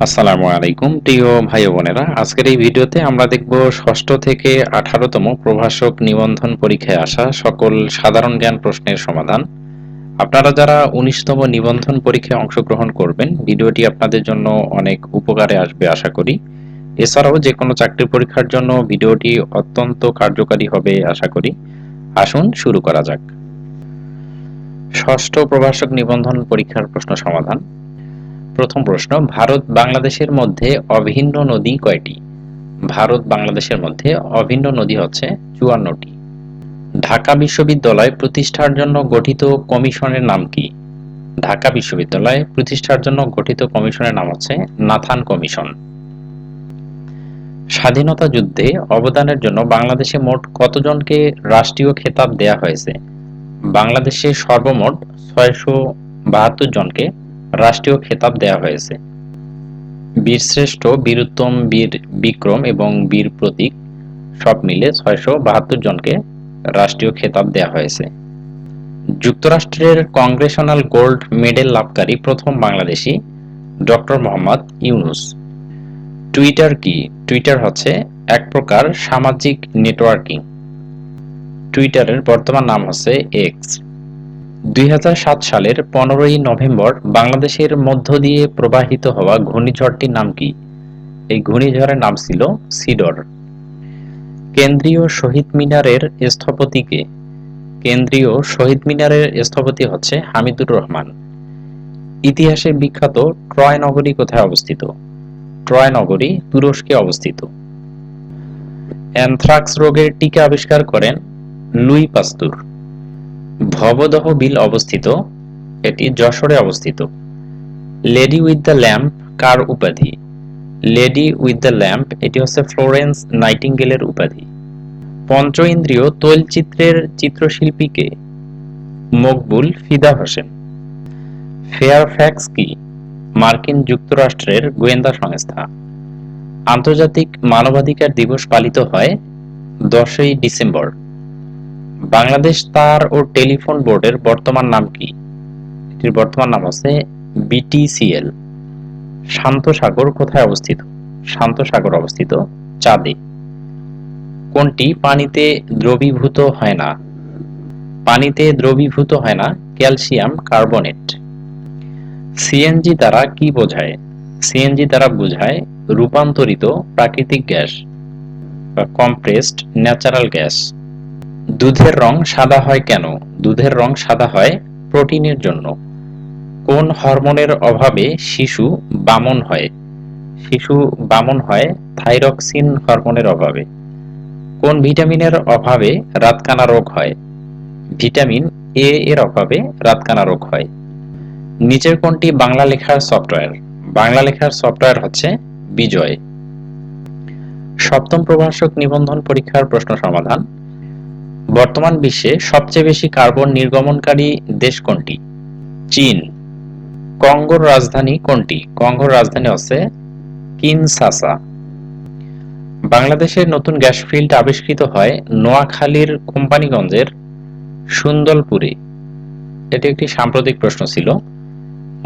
আসসালামু আলাইকুম প্রিয় ভাই ও বোনেরা, আজকের এই ভিডিওতে আমরা দেখব ষষ্ঠ থেকে 18তম প্রভাষক নিবন্ধন পরীক্ষায় আসা সকল সাধারণ জ্ঞান প্রশ্নের সমাধান। আপনারা যারা 19তম নিবন্ধন পরীক্ষায় অংশগ্রহণ করবেন, ভিডিওটি আপনাদের জন্য অনেক উপকারে আসবে আশা করি। এছাড়াও যে কোনো চাকরির পরীক্ষার জন্য ভিডিওটি অত্যন্ত কার্যকারী হবে আশা করি। আসুন শুরু করা যাক। ষষ্ঠ প্রভাষক নিবন্ধন পরীক্ষার প্রশ্ন সমাধান। প্রথম প্রশ্ন, ভারত বাংলাদেশের মধ্যে অভিন্ন নদী কয়টি? ভারত বাংলাদেশের মধ্যে অভিন্ন নদী হচ্ছে 54টি। ঢাকা বিশ্ববিদ্যালয় প্রতিষ্ঠার জন্য গঠিত কমিশনের নাম কি? ঢাকা বিশ্ববিদ্যালয় প্রতিষ্ঠার জন্য গঠিত কমিশনের নাম হচ্ছে নাথান কমিশন। স্বাধীনতা যুদ্ধে অবদানের জন্য বাংলাদেশে মোট কতজনকে রাষ্ট্রীয় খেতাব দেয়া হয়েছে? বাংলাদেশে সর্বমোট 672 জনকে রাষ্ট্রীয় খেতাব দেয়া হয়েছে। বীরশ্রেষ্ঠ, বীরুত্তম, বীর বিক্রম এবং বীর প্রতীক সব মিলে 672 জনকে রাষ্ট্রীয় খেতাব দেয়া হয়েছে। যুক্তরাষ্ট্রের কংগ্রেশনাল গোল্ড মেডেল লাভকারী প্রথম বাংলাদেশী ডক্টর মোহাম্মদ ইউনূস। টুইটার কি? টুইটার হচ্ছে এক প্রকার সামাজিক নেটওয়ার্কিং। টুইটারের বর্তমান নাম হচ্ছে এক্স। 2007 সালের 15ই নভেম্বর বাংলাদেশের মধ্য দিয়ে প্রবাহিত হওয়া ঘূর্ণিঝড়টির নাম কি? এই ঘূর্ণিঝড়ের নাম ছিল সিডর। কেন্দ্রীয় শহীদ মিনারের স্থপতি কে? কেন্দ্রীয় শহীদ মিনারের স্থপতি হচ্ছে হামিদুর রহমান। ইতিহাসে বিখ্যাত ট্রয় নগরী কোথায় অবস্থিত? ট্রয় নগরী তুরস্কে অবস্থিত। অ্যানথ্রাক্স রোগের টিকা আবিষ্কার করেন লুই পাস্তুর। ভবদহ বিল অবস্থিত? এটি যশোরে অবস্থিত। লেডি উইথ দ্য ল্যাম্প কার উপাধি? লেডি উইথ দ্য ল্যাম্প এটি হচ্ছে ফ্লোরেন্স নাইটিঙ্গেলের উপাধি। পঞ্চ ইন্দ্রিয় তৈলচিত্রের চিত্রশিল্পী কে? মকবুল ফিদা হোসেন। ফেয়ারফ্যাক্স কি? মার্কিন যুক্তরাষ্ট্রের গোয়েন্দা সংস্থা। আন্তর্জাতিক মানবাধিকার দিবস পালিত হয় 10ই ডিসেম্বর। বাংলাদেশ তার ও টেলিফোন বোর্ডের বর্তমান নাম কি? এটির বর্তমান নাম হচ্ছে বিটিসিএল। শান্ত সাগর কোথায় অবস্থিত? শান্ত সাগর অবস্থিত চাঁদে। কোনটি পানিতে দ্রবীভূত হয় না? পানিতে দ্রবীভূত হয় না ক্যালসিয়াম কার্বনেট। সিএনজি দ্বারা কি বোঝায়? সিএনজি দ্বারা বোঝায় রূপান্তরিত প্রাকৃতিক গ্যাস বা কম্প্রেসড ন্যাচারাল গ্যাস। দুধের রং সাদা হয় কেন? দুধের রং সাদা হয় প্রোটিনের জন্য। কোন হরমোনের অভাবে শিশু বামন হয়? শিশু বামন হয় থাইরক্সিন হরমোনের অভাবে। কোন ভিটামিনের অভাবে রাতকানা রোগ হয়? ভিটামিন এ এর অভাবে রাতকানা রোগ হয়। নিচের কোনটি বাংলা লেখার সফটওয়্যার? বাংলা লেখার সফটওয়্যার হচ্ছে বিজয়। সপ্তম প্রভাষক নিবন্ধন পরীক্ষার প্রশ্ন সমাধান। বর্তমান বিশ্বে সবচেয়ে বেশি কার্বন নির্গমনকারী দেশ কোনটি? চীন। কঙ্গোর রাজধানী কোনটি? কঙ্গোর রাজধানী হচ্ছে কিনশাসা। বাংলাদেশের নতুন গ্যাস ফিল্ড আবিষ্কৃত হয় নোয়াখালীর কোম্পানীগঞ্জের সুন্দরপুরে। এটি একটি সাম্প্রতিক প্রশ্ন ছিল।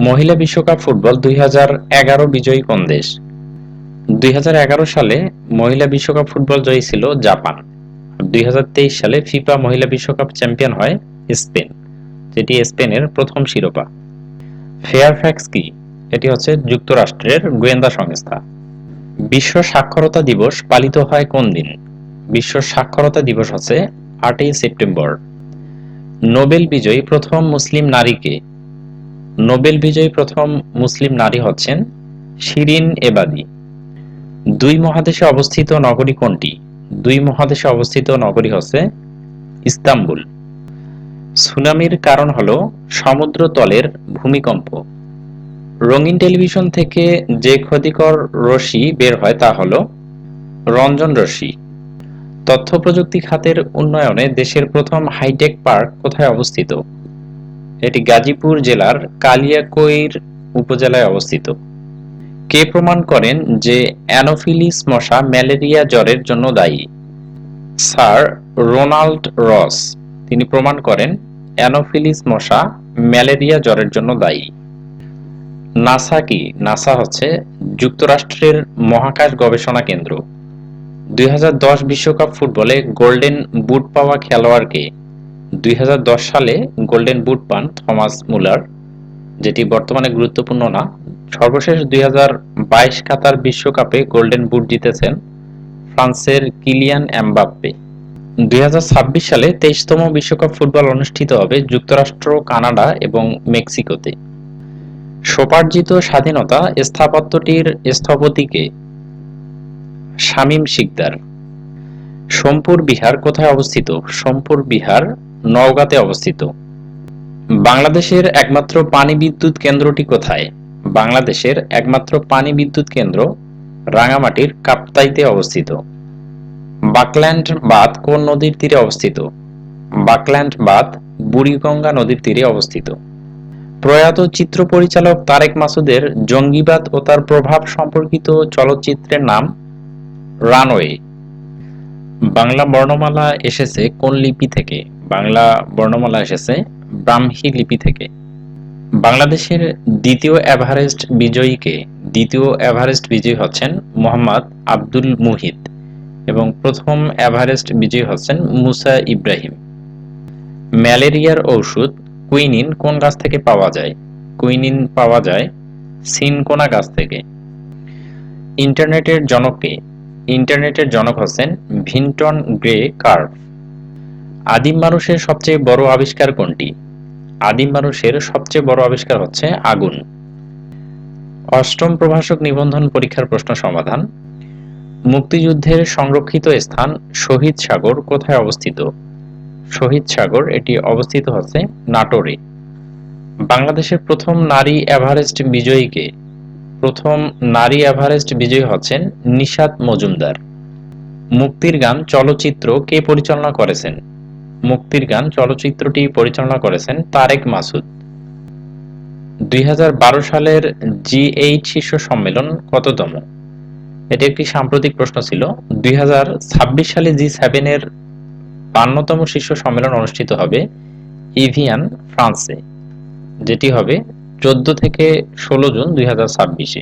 মহিলা বিশ্বকাপ ফুটবল 2011 বিজয়ী কোন দেশ? 2011 সালে মহিলা বিশ্বকাপ ফুটবল জয়ী ছিল জাপান। 2023 সালে ফিফা মহিলা বিশ্বকাপ চ্যাম্পিয়ন হয় স্পেন, যেটি স্পেনের প্রথম শিরোপা। ফেয়ারফ্যাক্স কি? এটি হচ্ছে যুক্তরাষ্ট্রের গোয়েন্দা সংস্থা। বিশ্ব সাক্ষরতা দিবস পালিত হয় কোন দিন? বিশ্ব সাক্ষরতা দিবস হচ্ছে 8ই সেপ্টেম্বর। নোবেল বিজয়ী প্রথম মুসলিম নারী কে? নোবেল বিজয়ী প্রথম মুসলিম নারী হচ্ছেন শিরিন এবাদি। দুই মহাদেশে অবস্থিত নগরী কোনটি? দুই মহাদেশে অবস্থিত নগরী হচ্ছে ইস্তাম্বুল। সুনামির কারণ হলো সমুদ্রতলের ভূমিকম্প। রঙিন টেলিভিশন থেকে যে ক্ষতিকর রশ্মি বের হয় তা হলো রঞ্জন রশ্মি। তথ্য প্রযুক্তি খাতের উন্নয়নে দেশের প্রথম হাইটেক পার্ক কোথায় অবস্থিত? এটি গাজীপুর জেলার কালিয়াকৈর উপজেলায় অবস্থিত। কে প্রমাণ করেন যে অ্যানোফিলিস মশা ম্যালেরিয়া জ্বরের জন্য দায়ী? স্যার রোনাল্ড রস। তিনি প্রমাণ করেন অ্যানোফিলিস মশা ম্যালেরিয়া জ্বরের জন্য দায়ী। নাসা কি? নাসা হচ্ছে যুক্তরাষ্ট্রের মহাকাশ গবেষণা কেন্দ্র। 2010 বিশ্বকাপ ফুটবলে গোল্ডেন বুট পাওয়া খেলোয়াড় কে? 2010 সালে গোল্ডেন বুট পান থমাস মুলার, যেটি বর্তমানে গুরুত্বপূর্ণ না। সর্বশেষ 2022 কাতার বিশ্বকাপে গোল্ডেন বুট জিতেছেন ফ্রান্সের কিলিয়ান এমবাপ্পে। 2026 সালে 23তম বিশ্বকাপ ফুটবল অনুষ্ঠিত হবে যুক্তরাষ্ট্র, কানাডা এবং মেক্সিকোতে। স্বোপার্জিত স্বাধীনতা স্থাপত্যটির স্থপতি কে? শামীম শিকদার। সোমপুর বিহার কোথায় অবস্থিত? সোমপুর বিহার নওগাঁতে অবস্থিত। বাংলাদেশের একমাত্র পানি বিদ্যুৎ কেন্দ্রটি কোথায়? বাংলাদেশের একমাত্র পানি বিদ্যুৎ কেন্দ্র রাঙামাটির কাপ্তাইতে অবস্থিত। বাকল্যান্ড বাঁধ কোন নদীর তীরে অবস্থিত? বাকল্যান্ড বাঁধ বুড়িগঙ্গা নদীর তীরে অবস্থিত। প্রয়াত চিত্র পরিচালক তারেক মাসুদের জঙ্গিবাদ ও তার প্রভাব সম্পর্কিত চলচ্চিত্রের নাম? রানওয়ে। বাংলা বর্ণমালা এসেছে কোন লিপি থেকে? বাংলা বর্ণমালা এসেছে ব্রাহ্মী লিপি থেকে। বাংলাদেশের দ্বিতীয় এভারেস্ট বিজয়ী কে? দ্বিতীয় এভারেস্ট বিজয়ী হচ্ছেন মোহাম্মদ আব্দুল মুহিত এবং প্রথম এভারেস্ট বিজয়ী হচ্ছেন মুসা ইব্রাহিম। ম্যালেরিয়ার ঔষধ কুইনিন কোন গাছ থেকে পাওয়া যায়? কুইনিন পাওয়া যায় সিনকোনা গাছ থেকে। ইন্টারনেটের জনক কে? ইন্টারনেটের জনক হচ্ছেন ভিনটন গ্রে কার্ভ। আদিম মানুষের সবচেয়ে বড় আবিষ্কার কোনটি? আদিম মানুষের সবচেয়ে বড় আবিষ্কার হচ্ছে আগুন। অষ্টম প্রভাষক নিবন্ধন পরীক্ষার প্রশ্ন সমাধান। মুক্তিযুদ্ধের সংরক্ষিত স্থান শহীদ সাগর কোথায় অবস্থিত? শহীদ সাগর এটি অবস্থিত হচ্ছে নাটোরে। বাংলাদেশের প্রথম নারী এভারেস্ট বিজয়ী কে? প্রথম নারী এভারেস্ট বিজয়ী হচ্ছেন নিশাত মজুমদার। মুক্তির গান চলচ্চিত্র কে পরিচালনা করেছেন? মুক্তির গান চলচ্চিত্রটি পরিচালনা করেছেন তারেক মাসুদ। 2012 সালের G8 শীর্ষ সম্মেলন কততম? এটি একটি সাম্প্রতিক প্রশ্ন ছিল। 2026 সালে G7 এর 52তম শীর্ষ সম্মেলন অনুষ্ঠিত হবে ইভিয়ান, ফ্রান্সে, যেটি হবে 14 থেকে 16 জুন 2026-এ।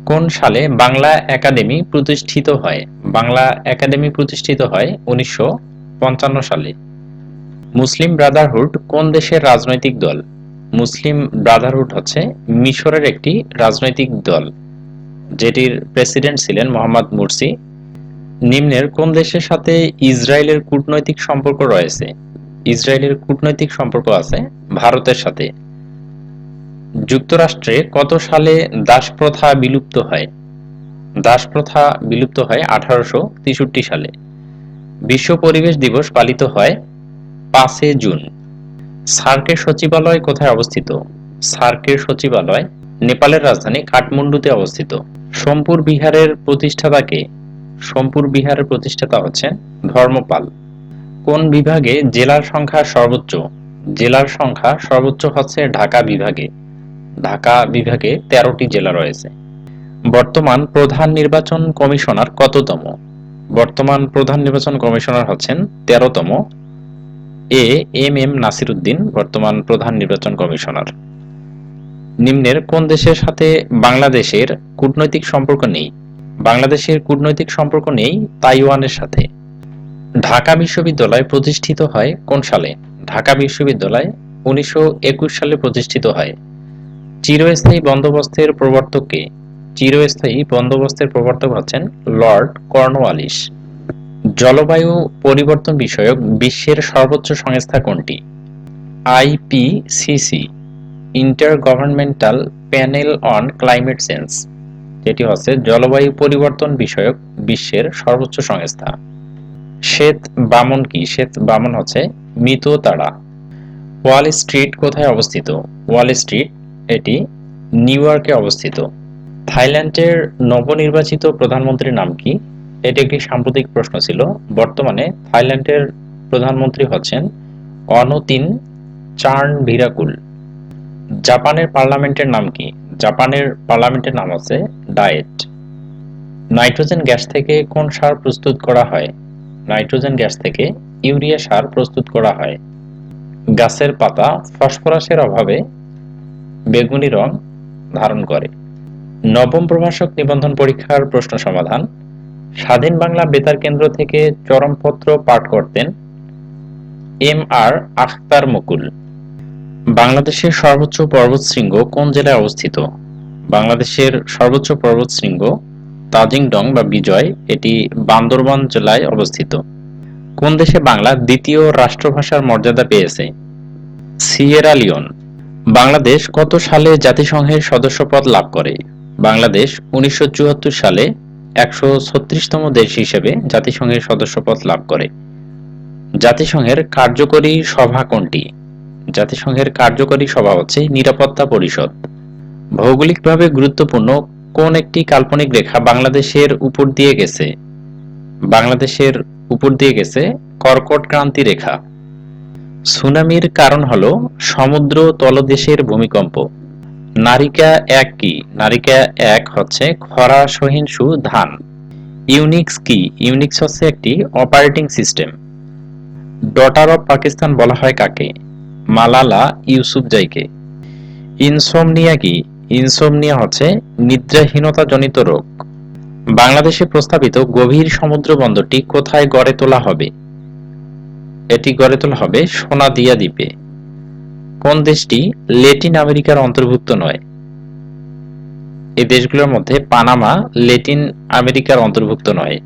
কোন সালে বাংলা একাডেমি প্রতিষ্ঠিত হয়? বাংলা একাডেমি প্রতিষ্ঠিত হয় 1955 সালে। মুসলিম ব্রাদারহুড কোন দেশের রাজনৈতিক দল? মুসলিম ব্রাদারহুড হচ্ছে মিশরের একটি রাজনৈতিক দল, যেটির প্রেসিডেন্ট ছিলেন মোহাম্মদ মুরসি। নিম্নের কোন দেশের সাথে ইসরায়েলের কূটনৈতিক সম্পর্ক রয়েছে? ইসরায়েলের কূটনৈতিক সম্পর্ক আছে ভারতের সাথে। যুক্তরাষ্ট্রে কত সালে দাসপ্রথা বিলুপ্ত হয়? দাসপ্রথা বিলুপ্ত হয় 1863 সালে। বিশ্ব পরিবেশ দিবস পালিত হয় 5 জুন। সার্কের সচিবালয় কোথায় অবস্থিত? সার্কের সচিবালয় নেপালের রাজধানী কাঠমান্ডুতে অবস্থিত। সোমপুর বিহারের প্রতিষ্ঠাতা কে? সোমপুর বিহারের প্রতিষ্ঠাতা হচ্ছেন ধর্মপাল। কোন বিভাগে জেলার সংখ্যা সর্বোচ্চ? জেলার সংখ্যা সর্বোচ্চ হচ্ছে ঢাকা বিভাগে। ঢাকা বিভাগে 13টি জেলা রয়েছে। বর্তমান প্রধান নির্বাচন কমিশনার কততম? বর্তমান প্রধান নির্বাচন কমিশনার হচ্ছেন 13তম। এম নাসির উদ্দিন বর্তমান প্রধান নির্বাচন কমিশনার। নিম্নের কোন দেশের সাথে বাংলাদেশের কূটনৈতিক সম্পর্ক নেই? বাংলাদেশের কূটনৈতিক সম্পর্ক নেই তাইওয়ানের সাথে। ঢাকা বিশ্ববিদ্যালয় প্রতিষ্ঠিত হয় কোন সালে? ঢাকা বিশ্ববিদ্যালয় 1921 সালে প্রতিষ্ঠিত হয়। চিরস্থায়ী বন্দোবস্তের প্রবর্তক কে? চিরস্থায়ী বন্দোবস্তের প্রবর্তক হচ্ছেন লর্ড কর্নওয়ালিস। জলবায়ু পরিবর্তন বিষয়ক বিশ্বের সর্বোচ্চ সংস্থা কোনটি? IPCC, ইন্টারগভর্নমেন্টাল panel on climate change, যেটি হচ্ছে জলবায়ু পরিবর্তন বিষয়ক বিশ্বের সর্বোচ্চ সংস্থা। শ্বেত বামন কি? শ্বেত বামন হচ্ছে মৃত তারা। ওয়াল স্ট্রিট কোথায় অবস্থিত? ওয়াল স্ট্রিট এটি নিউ ইয়র্কে অবস্থিত। থাইল্যান্ডের নবনির্বাচিত প্রধানমন্ত্রীর নাম কি? এটি একটি সাম্প্রতিক প্রশ্ন ছিল। বর্তমানে থাইল্যান্ডের প্রধানমন্ত্রী হচ্ছেন অনুতিন চার্নভিরাকুল। জাপানের পার্লামেন্টের নাম কি? জাপানের পার্লামেন্টের নাম হচ্ছে ডায়েট। নাইট্রোজেন গ্যাস থেকে কোন সার প্রস্তুত করা হয়? নাইট্রোজেন গ্যাস থেকে ইউরিয়া সার প্রস্তুত করা হয়। গাছের পাতা ফসফরাসের অভাবে বেগুনি রং ধারণ করে। নবম প্রভাষক নিবন্ধন পরীক্ষার প্রশ্ন সমাধান। স্বাধীন বাংলা বেতার কেন্দ্র থেকে চরমপত্র পাঠ করতেন এম.আর. আখতার মুকুল। বাংলাদেশের সর্বোচ্চ পর্বতশৃঙ্গ কোন জেলায় অবস্থিত? বাংলাদেশের সর্বোচ্চ পর্বতশৃঙ্গ তাজিং ডং বা বিজয়, এটি বান্দরবান জেলায় অবস্থিত। কোন দেশে বাংলা দ্বিতীয় রাষ্ট্রভাষার মর্যাদা পেয়েছে? Sierra Leone. বাংলাদেশ কত সালে জাতিসংঘের সদস্যপদ লাভ করে? বাংলাদেশ 1974 সালে 136তম দেশ হিসেবে জাতিসংঘের সদস্যপদ লাভ করে। জাতিসংঘের কার্যকরী সভা কোনটি? জাতিসংঘের কার্যকরী সভা হচ্ছে নিরাপত্তা পরিষদ। ভৌগোলিকভাবে গুরুত্বপূর্ণ কোন একটি কাল্পনিক রেখা বাংলাদেশের উপর দিয়ে গেছে? বাংলাদেশের উপর দিয়ে গেছে কর্কট ক্রান্তি রেখা। সুনামির কারণ হলো সমুদ্র তলদেশের ভূমিকম্প। নারিকা এক কি? নারিকা এক হচ্ছে খরা সহিষ্ণু ধান। ইউনিক্স কি? ইউনিক্স হচ্ছে একটি operating system. Daughter of Pakistan বলা হয় কাকে? মালালা ইউসুফজাইকে। ইনসোমনিয়া কি? ইনসোমনিয়া হচ্ছে নিদ্রাহীনতা জনিত রোগ। বাংলাদেশে প্রস্তাবিত গভীর সমুদ্র বন্দরটি কোথায় গড়ে তোলা হবে? এটি গড়ে তোলা হবে সোনাদিয়া দ্বীপে। কোন দেশটি ল্যাটিন আমেরিকার অন্তর্ভুক্ত নয়? এই দেশগুলোর মধ্যে পানামা ল্যাটিন আমেরিকার অন্তর্ভুক্ত নয়।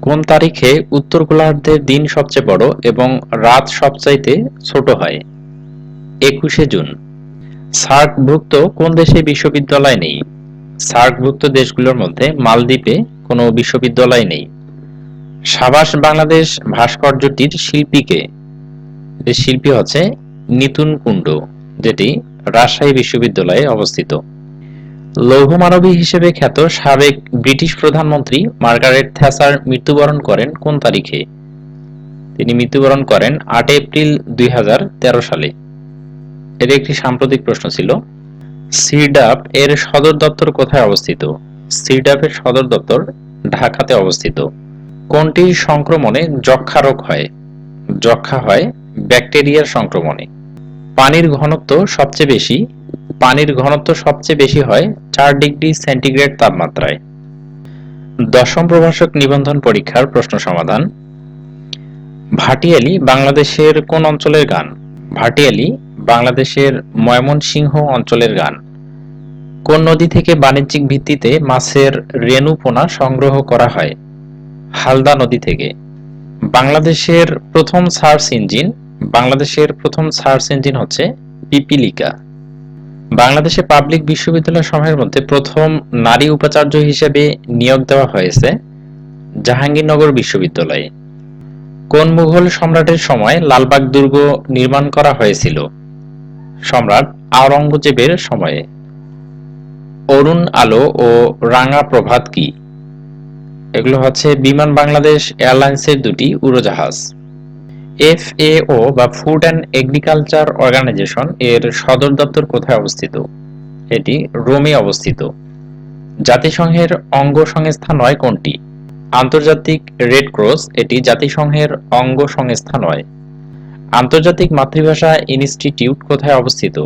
কোন তারিখে উত্তর গোলার্ধের দিন সবচেয়ে বড় এবং রাত সবচাইতে ছোট হয়? 21শে জুন। সার্কভুক্ত কোন দেশে বিশ্ববিদ্যালয় নেই? সার্কভুক্ত দেশগুলোর মধ্যে মালদ্বীপে কোনো বিশ্ববিদ্যালয় নেই। সাবাস বাংলাদেশ ভাস্কর্যটির শিল্পী কে? এর শিল্পী হচ্ছে নিতুন কুণ্ড, যেটি রাজশাহী বিশ্ববিদ্যালয়ে অবস্থিত। লৌহমানবী হিসেবে খ্যাত সাবেক ব্রিটিশ প্রধানমন্ত্রী মার্গারেট থ্যাচার মৃত্যুবরণ করেন কোন তারিখে? তিনি মৃত্যুবরণ করেন 8 এপ্রিল 2013 সালে। এর একটি সাম্প্রতিক প্রশ্ন ছিল। সিডাপ এর সদর দপ্তর কোথায় অবস্থিত? সিডাপ এর সদর দপ্তর ঢাকাতে অবস্থিত। কোনটির সংক্রমণে যক্ষ্মা রোগ হয়? যক্ষ্মা হয় ব্যাকটেরিয়ার সংক্রমণে। পানির ঘনত্ব সবচেয়ে বেশি হয় 4 ডিগ্রি সেন্টিগ্রেড তাপমাত্রায়। দশম প্রভাষক নিবন্ধন পরীক্ষার প্রশ্ন সমাধান। ভাটিয়ালি বাংলাদেশের কোন অঞ্চলের গান? ভাটিয়ালি বাংলাদেশের ময়মনসিংহ অঞ্চলের গান। কোন নদী থেকে বাণিজ্যিক ভিত্তিতে মাছের রেণু পোনা সংগ্রহ করা হয়? হালদা নদী থেকে। বাংলাদেশের প্রথম সার্চ ইঞ্জিন হচ্ছে পিপিলিকা। বাংলাদেশে পাবলিক বিশ্ববিদ্যালয় সমূহের মধ্যে প্রথম নারী উপাচার্য হিসেবে নিয়োগ দেওয়া হয়েছে জাহাঙ্গীরনগর বিশ্ববিদ্যালয়ে। কোন মুঘল সম্রাটের সময় লালবাগ দুর্গ নির্মাণ করা হয়েছিল? সম্রাট আওরঙ্গজেবের সময়ে। অরুণ আলো ও রাঙা প্রভাত কি? এগুলো হচ্ছে বিমান বাংলাদেশ এয়ারলাইন্সের দুটি উড়োজাহাজ। FAO বা ফুড অ্যান্ড এগ্রিকালচার অর্গানাইজেশন এর সদর দপ্তর কোথায় অবস্থিত? এটি রোমে অবস্থিত। জাতিসংঘের অঙ্গ সংস্থা নয় কোনটি? আন্তর্জাতিক রেড ক্রস, এটি জাতিসংঘের অঙ্গ সংস্থা নয়। আন্তর্জাতিক মাতৃভাষা ইনস্টিটিউট কোথায় অবস্থিত?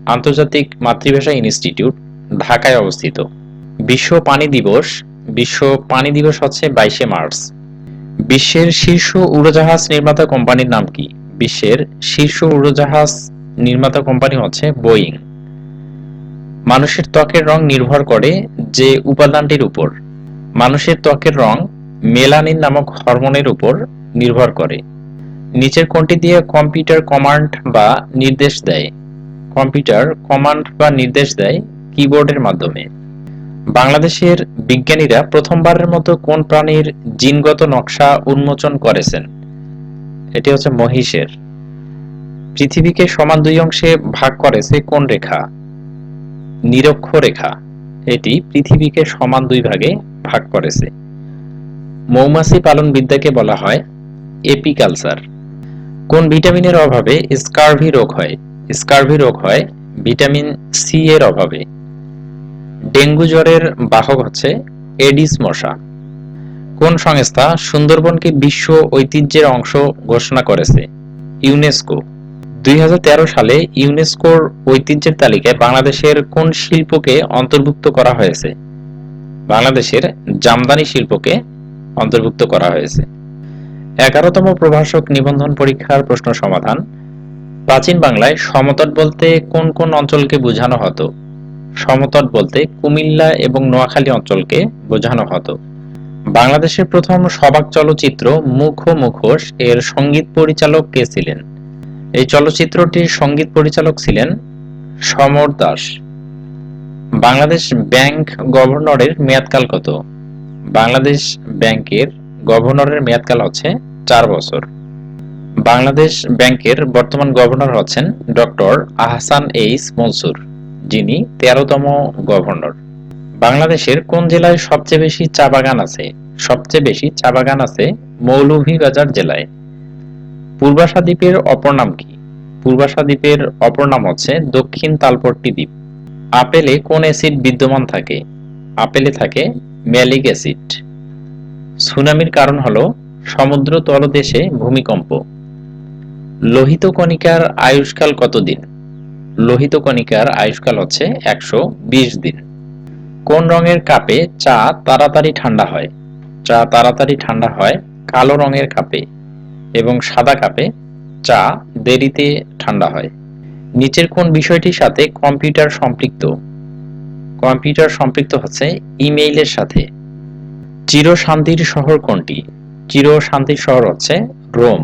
আন্তর্জাতিক মাতৃভাষা ইনস্টিটিউট ঢাকায় অবস্থিত। বিশ্ব পানি দিবস হচ্ছে 22শে মার্চ। বিশ্বের শীর্ষ উড়োজাহাজ নির্মাতা কোম্পানির নাম কি? বিশ্বের শীর্ষ উড়োজাহাজ নির্মাতা কোম্পানি হচ্ছে বোয়িং। মানুষের ত্বকের রং নির্ভর করে যে উপাদানটির উপর? মানুষের ত্বকের রং মেলানিন নামক হরমোনের উপর নির্ভর করে। নিচের কোনটি দিয়ে কম্পিউটার কমান্ড বা নির্দেশ দেয়? কম্পিউটার কমান্ড বা নির্দেশ দেয় কিবোর্ডের মাধ্যমে। বাংলাদেশের বিজ্ঞানীরা প্রথমবারের মতো কোন প্রাণীর জিনগত নকশা উন্মোচন করেছেন? এটি হচ্ছে মহিষের। পৃথিবীকে সমান দুই অংশে ভাগ করেছে কোন রেখা? নিরক্ষরেখা। এটি পৃথিবীকে সমান দুই ভাগে ভাগ করেছে। মৌমাছি পালন বিদ্যাকে বলা হয় এপিকালচার। কোন ভিটামিনের অভাবে স্কারভি রোগ হয়? স্কারভি রোগ হয় ভিটামিন সি এর অভাবে। ডেঙ্গু জ্বরের বাহক হচ্ছে এডিস মশা। কোন সংস্থা সুন্দরবনকে বিশ্ব ঐতিহ্যের অংশ ঘোষণা করেছে? ইউনেস্কো। 2013 সালে ইউনেস্কোর ঐতিহ্যের তালিকায় বাংলাদেশের কোন শিল্পকে অন্তর্ভুক্ত করা হয়েছে? বাংলাদেশের জামদানি শিল্পকে অন্তর্ভুক্ত করা হয়েছে। 11তম প্রভাষক নিবন্ধন পরীক্ষার প্রশ্ন সমাধান। প্রাচীন বাংলায় সমতট বলতে কোন কোন অঞ্চলকে বোঝানো হতো? সমতট বলতে কুমিল্লা এবং নোয়াখালী অঞ্চলকে বোঝানো হতো। বাংলাদেশের প্রথম সবাক চলচ্চিত্র মুখ ও মুখোশ এর সঙ্গীত পরিচালক কে ছিলেন? এই চলচ্চিত্রটির সঙ্গীত পরিচালক ছিলেন সমর দাস। বাংলাদেশ ব্যাংক গভর্নরের মেয়াদকাল কত? বাংলাদেশ ব্যাংকের গভর্নরের মেয়াদকাল হচ্ছে 4 বছর। বাংলাদেশ ব্যাংকের বর্তমান গভর্নর হচ্ছেন ডক্টর আহসান এইচ মনসুর, যিনি 13তম গভর্নর। বাংলাদেশের কোন জেলায় সবচেয়ে বেশি চা বাগান আছে? সবচেয়ে বেশি চা বাগান আছে মৌলভীবাজার জেলায়। পূর্বাশা দ্বীপের অপর নাম কি? পূর্বাশা দ্বীপের অপর নাম হচ্ছে দক্ষিণ তালপট্টি দ্বীপ। আপেলে কোন অ্যাসিড বিদ্যমান থাকে? আপেলে থাকে ম্যালিক অ্যাসিড। সুনামির কারণ হলো সমুদ্র তলদেশে ভূমিকম্প। লোহিত কণিকার আয়ুষ্কাল কতদিন? লোহিত কণিকার আয়ুষ্কাল হচ্ছে 120 দিন। কোন রঙের কাপে চা তাড়াতাড়ি ঠান্ডা হয়? চা তাড়াতাড়ি ঠান্ডা হয় কালো রঙের কাপে, এবং সাদা কাপে চা দেরিতে ঠান্ডা হয়। নিচের কোন বিষয়টির সাথে কম্পিউটার সম্পৃক্ত? কম্পিউটার সম্পৃক্ত হচ্ছে ইমেইলের সাথে। চিরশান্তির শহর কোনটি? চিরশান্তির শহর হচ্ছে রোম।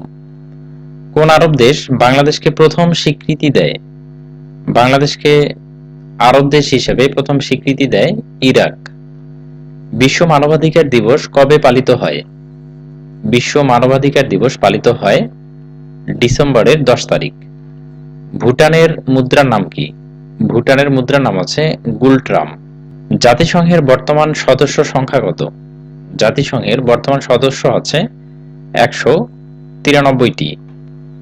কোন আরব দেশ বাংলাদেশকে প্রথম স্বীকৃতি দেয়? বাংলাদেশকে আরব দেশ হিসেবে প্রথম স্বীকৃতি দেয় ইরাক। বিশ্ব মানবাধিকার দিবস কবে পালিত হয়? বিশ্ব মানবাধিকার দিবস পালিত হয় ডিসেম্বরের 10 তারিখ। ভুটানের মুদ্রার নাম কি? ভুটানের মুদ্রার নাম হচ্ছে গুলট্রাম। জাতিসংঘের বর্তমান সদস্য সংখ্যা কত? জাতিসংঘের বর্তমান সদস্য হচ্ছে 193টি,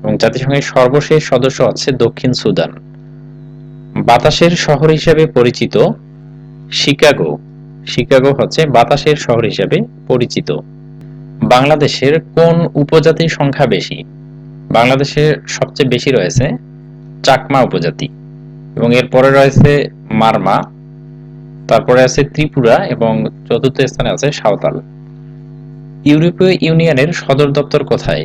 এবং জাতিসংঘের সর্বশেষ সদস্য হচ্ছে দক্ষিণ সুদান। বাতাসের শহর হিসেবে পরিচিত শিকাগো। শিকাগো হচ্ছে বাতাসের শহর হিসেবে পরিচিত। বাংলাদেশের কোন উপজাতির সংখ্যা বেশি? বাংলাদেশের সবচেয়ে বেশি রয়েছে চাকমা উপজাতি, এবং এরপরে রয়েছে মারমা, তারপরে আছে ত্রিপুরা, এবং চতুর্থ স্থানে আছে সাঁওতাল। ইউরোপীয় ইউনিয়নের সদর দপ্তর কোথায়?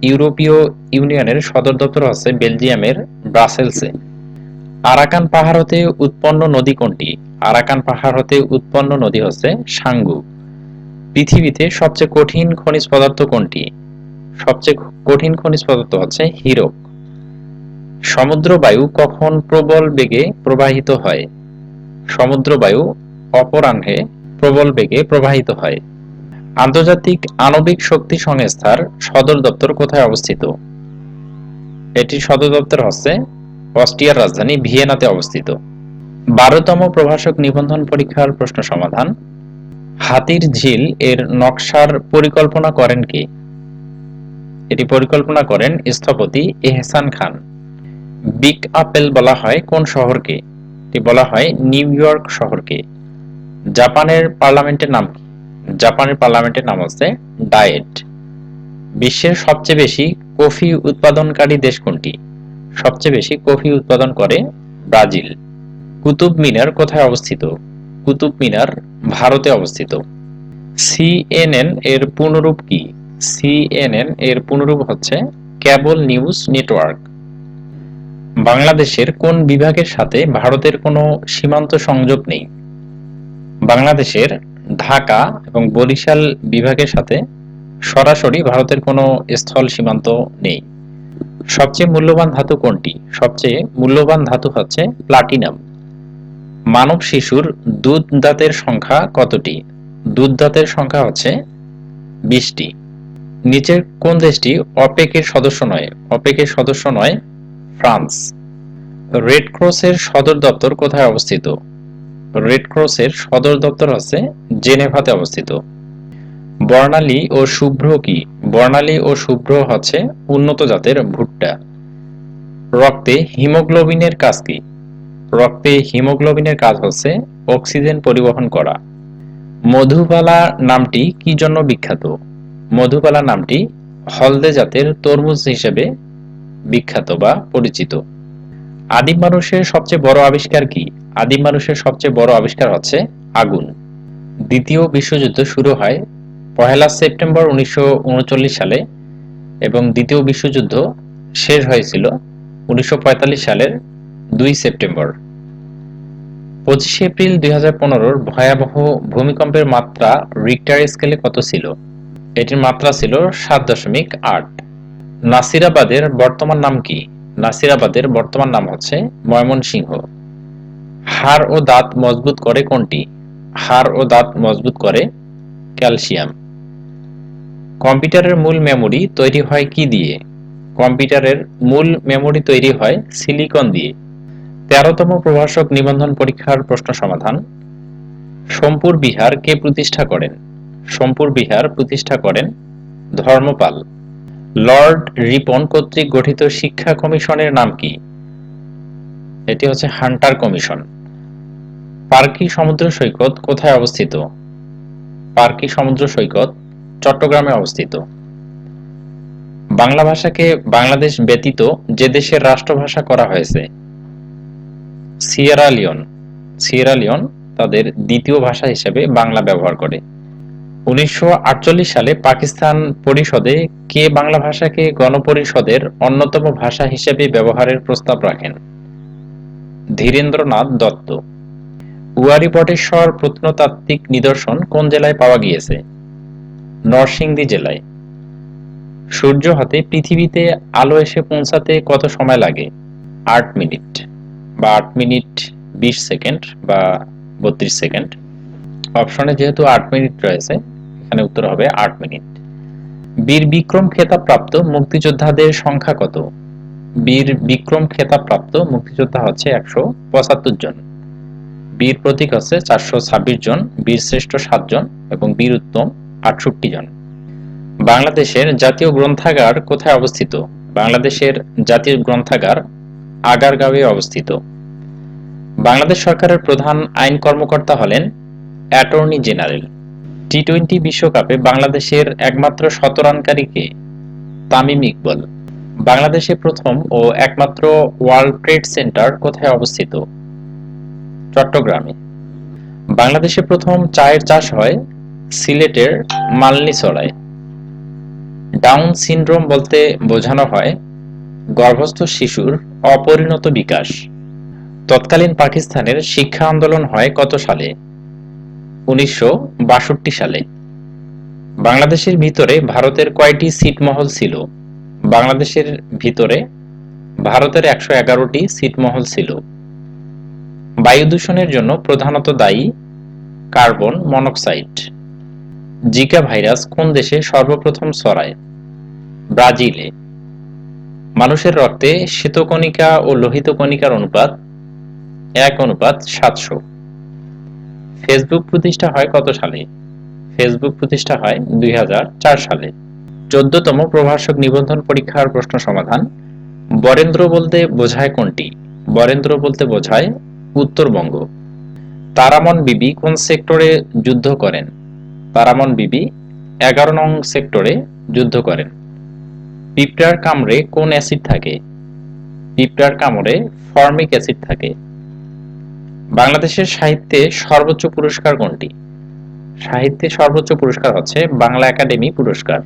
ইউরোপীয় ইউনিয়নের সদর দপ্তর আছে বেলজিয়ামের ব্রাসেলসে। আরাকান পাহাড় হতে উৎপন্ন নদী কোনটি? আরাকান পাহাড় হতে উৎপন্ন নদী হচ্ছে সাঙ্গু। পৃথিবীতে সবচেয়ে কঠিন খনিজ পদার্থ কোনটি? সবচেয়ে কঠিন খনিজ পদার্থ হচ্ছে হীরক। সমুদ্র বায়ু কখন প্রবল বেগে প্রবাহিত হয়? সমুদ্র বায়ু অপরাহ্নে প্রবল বেগে প্রবাহিত হয়। আন্তর্জাতিক আণবিক শক্তি সংস্থার সদর দপ্তর কোথায় অবস্থিত? এটির সদর দপ্তর হচ্ছে অস্ট্রিয়ার রাজধানী ভিয়েনাতে অবস্থিত। 12তম প্রভাষক নিবন্ধন পরীক্ষার প্রশ্ন সমাধান। হাতির ঝিল এর নকশার পরিকল্পনা করেন কে? এটি পরিকল্পনা করেন স্থপতি এহসান খান। বিগ আপেল বলা হয় কোন শহরকে? এটি বলা হয় নিউ ইয়র্ক শহরকে। জাপানের পার্লামেন্টের নাম কি? জাপানের পার্লামেন্টের নাম হচ্ছে ডায়েট। বিশ্বের সবচেয়ে বেশি কফি উৎপাদনকারী দেশ কোনটি? সবচেয়ে বেশি কফি উৎপাদন করে ব্রাজিল। কুতুব মিনার কোথায় অবস্থিত? কুতুব মিনার ভারতে অবস্থিত। সিএনএন এর পূর্ণরূপ কি? সিএনএন এর পূর্ণরূপ হচ্ছে কেবল নিউজ নেটওয়ার্ক। বাংলাদেশের কোন বিভাগের সাথে ভারতের কোনো সীমান্ত সংযোগ নেই? বাংলাদেশের ঢাকা এবং বরিশাল বিভাগের সাথে সরাসরি ভারতের কোনো স্থল সীমান্ত নেই। সবচেয়ে মূল্যবান ধাতু কোনটি? সবচেয়ে মূল্যবান ধাতু হচ্ছে প্লাটিনাম। মানব শিশুর দুধ দাঁতের সংখ্যা কতটি? দুধ দাঁতের সংখ্যা হচ্ছে 20টি। নিচের কোন দেশটি অপেকের সদস্য নয়? অপেকের সদস্য নয় ফ্রান্স। রেড ক্রসের সদর দপ্তর কোথায় অবস্থিত? রেড ক্রসের সদর দপ্তর হচ্ছে জেনেভাতে অবস্থিত। বর্ণালী ও শুভ্র কি? বর্ণালী ও শুভ্র হচ্ছে উন্নত জাতের ভুট্টা। রক্তে হিমোগ্লোবিনের কাজ কি? রক্তে হিমোগ্লোবিনের কাজ হচ্ছে অক্সিজেন পরিবহন করা। মধুবালা নামটি কি জন্য বিখ্যাত? মধুবালা নামটি হলদে জাতের তরমুজ হিসেবে বিখ্যাত বা পরিচিত। আদিম মানুষের সবচেয়ে বড় আবিষ্কার কি? আদিম মানুষের সবচেয়ে বড় আবিষ্কার হচ্ছে আগুন। দ্বিতীয় বিশ্বযুদ্ধ শুরু হয় 1 সেপ্টেম্বর 1939 সালে এবং দ্বিতীয় বিশ্বযুদ্ধ শেষ হয়েছিল 1945 সালের 2 সেপ্টেম্বর। 25 এপ্রিল 2015 ভয়াবহ ভূমিকম্পের মাত্রা রিক্টার স্কেলে কত ছিল? এটির মাত্রা ছিল 7.8। নাসিরাবাদের বর্তমান নাম কি? নাসিরাবাদের বর্তমান নাম হচ্ছে ময়মনসিংহ। হাড় ও দাঁত মজবুত করে কোনটি? হাড় ও দাঁত মজবুত করে ক্যালসিয়াম। কম্পিউটারের মূল মেমোরি তৈরি হয় কি দিয়ে? কম্পিউটারের মূল মেমোরি তৈরি হয় সিলিকন দিয়ে। 13তম প্রভাষক নিবন্ধন পরীক্ষার প্রশ্ন সমাধান। সোমপুর বিহার কে প্রতিষ্ঠা করেন? সোমপুর বিহার প্রতিষ্ঠা করেন ধর্মপাল। লর্ড রিপন কর্তৃক গঠিত শিক্ষা কমিশনের নাম কি? এটি হচ্ছে হান্টার কমিশন। পার্কি সমুদ্র সৈকত কোথায় অবস্থিত? পার্কি সমুদ্র সৈকত চট্টগ্রামে অবস্থিত। বাংলা ভাষাকে বাংলাদেশ ব্যতীত যে দেশের রাষ্ট্রভাষা করা হয়েছে? Sierra Leone. সিয়েরা লিওন তাদের দ্বিতীয় ভাষা হিসেবে বাংলা ব্যবহার করে। 1948 সালে পাকিস্তান পরিষদে কে বাংলা ভাষাকে গণপরিষদের অন্যতম ভাষা হিসেবে ব্যবহারের প্রস্তাব রাখেন? ধীরেন্দ্রনাথ দত্ত। উয়ারী বটেশ্বর প্রত্নতাত্ত্বিক নিদর্শন কোন জেলায় পাওয়া গিয়েছে? নরসিংদী জেলায়। সূর্য হতে পৃথিবীতে আলো এসে পৌঁছাতে কত সময় লাগে? 8 মিনিট বা 8 মিনিট 20 সেকেন্ড বা 32 সেকেন্ড। অপশনে যেহেতু 8 মিনিট রয়েছে, এখানে উত্তর হবে 8 মিনিট। বীর বিক্রম খেতাব প্রাপ্ত মুক্তিযোদ্ধাদের সংখ্যা কত? বীর বিক্রম খেতাব প্রাপ্ত মুক্তিযোদ্ধা হচ্ছে 175 জন। বীর প্রতীক হচ্ছে 426 জন, বীর শ্রেষ্ঠ 7 জন এবং বীর উত্তম 68 জন। বাংলাদেশের জাতীয় গ্রন্থাগার কোথায় অবস্থিত? বাংলাদেশের জাতীয় গ্রন্থাগার আগারগাঁওয়ে অবস্থিত। বাংলাদেশ সরকারের প্রধান আইন কর্মকর্তা হলেন অ্যাটর্নি জেনারেল। টি-20 বিশ্বকাপে বাংলাদেশের একমাত্র শতরানকারী কে? তামিম ইকবাল। বাংলাদেশে প্রথম ও একমাত্র ওয়ার্ল্ড ট্রেড সেন্টার কোথায় অবস্থিত? চট্টগ্রামে। বাংলাদেশে প্রথম চায়ের চাষ হয় সিলেটের মালনীছড়ায়। ডাউন সিনড্রোম বলতে বোঝানো হয় গর্ভস্থ শিশুর অপরিণত বিকাশ। তৎকালীন পাকিস্তানের শিক্ষা আন্দোলন হয় কত সালে? 1962 সালে। বাংলাদেশের ভিতরে ভারতের কয়টি ছিটমহল ছিল? বাংলাদেশের ভিতরে ভারতের 111টি ছিটমহল ছিল। বায়ু দূষণের জন্য প্রধানত দায়ী কার্বন মনোক্সাইড। জিকা ভাইরাস কোন দেশে সর্বপ্রথম ছড়ায়? ব্রাজিলে। মানুষের রক্তে শ্বেতকণিকা ও লোহিত কণিকার অনুপাত 1:700। ফেসবুক প্রতিষ্ঠা হয় কত সালে? ফেসবুক প্রতিষ্ঠা হয় 2004 সালে। 14তম প্রভাষক নিবন্ধন পরীক্ষার প্রশ্ন সমাধান। বরেন্দ্র বলতে বোঝায় কোনটি? বরেন্দ্র বলতে বোঝায় উত্তরবঙ্গ। তারামন বিবি কোন সেক্টরে যুদ্ধ করেন? তারামন বিবি 11 নং সেক্টরে যুদ্ধ করেন। পিঁপড়ার কামড়ে কোন অ্যাসিড থাকে? পিঁপড়ার কামড়ে ফর্মিক অ্যাসিড থাকে। বাংলাদেশের সাহিত্যে সর্বোচ্চ পুরস্কার কোনটি? সাহিত্যে সর্বোচ্চ পুরস্কার হচ্ছে বাংলা একাডেমি পুরস্কার।